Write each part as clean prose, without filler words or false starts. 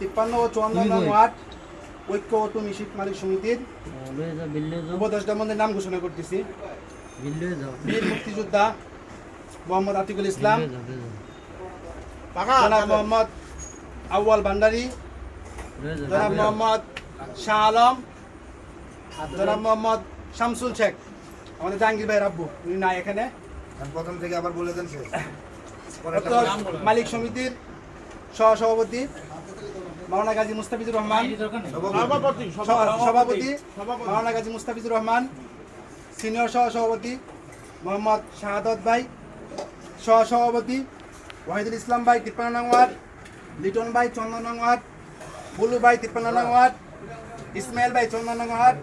53 ও 54 নং ওয়ার্ড ঐক্য ও টুমিশিক মালিক সমিতির উপদেষ্টা মন্ত্রীর নাম ঘোষণা করতেছি। বীর মুক্তিযোদ্ধা মোহাম্মদ আতিকুল ইসলাম, জনাব মোহাম্মদ আউয়াল ভান্ডারী, জনাব মোহাম্মদ শাহ আলম, জনাব মোহাম্মদ শামসুল শেখ, আমাদের জাহাঙ্গীর ভাই রাব্বু, উনি নাই এখানে। প্রথম থেকে আবার বলে দেন শেষ। মালিক সমিতির সহসভাপতি মাওলানা গাজী মুস্তাফিজুর রহমান, সভাপতি মাওলানা গাজী মুস্তাফিজুর রহমান, সিনিয়র সহসভাপতি মোহাম্মদ শাহাদত ভাই, সহসভাপতি ওয়াহিদুল ইসলাম ভাই 53 নং ওয়ার্ড, লিটন ভাই 54 নং ওয়ার্ড, বুলু ভাই 53 নং ওয়ার্ড, ইসমাইল ভাই 54 নং ওয়ার্ড,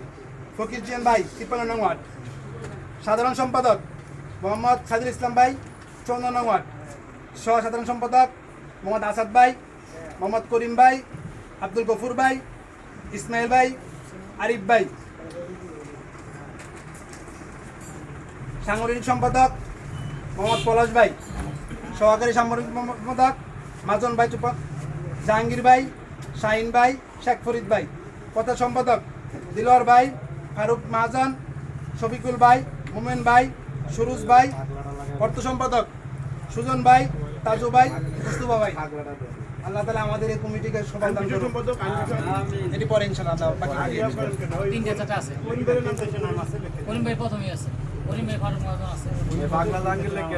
ফকির জিয়ান ভাই 53 নং ওয়ার্ড, সাধারণ সম্পাদক মোহাম্মদ সাজিদ ইসলাম ভাই 54 নং ওয়ার্ড, সহ সাধারণ সম্পাদক মোহাম্মদ আসাদ ভাই, মোহাম্মদ করিম ভাই, আব্দুল গফুর ভাই, ইসমাইল ভাই, আরিফ ভাই, সাংগঠনিক সম্পাদক মোহাম্মদ পলাশ ভাই, সহকারী সাংগঠনিক সম্পাদক মাজন ভাই, জাহাঙ্গীর ভাই, শাহিন ভাই, শেখ ফরিদ ভাই, কথা সম্পাদক দিলওয়ার ভাই, ফারুক মাহাজন, শফিকুল ভাই, মোমেন ভাই, সুরুজ ভাই, অর্থ সম্পাদক সুজন ভাই, তাজু ভাই, মুস্তুফা ভাই। আল্লাহ তাআলা আমাদের এই কমিটিকে সফল দান করুন। এটি পরে ইনশাআল্লাহ তিনটা চারটা আছে। করিম ভাই প্রথমেই আছে, করিম ভাই ফারুক মাহাজন আছে। বাংলা জাহাঙ্গীর লেখা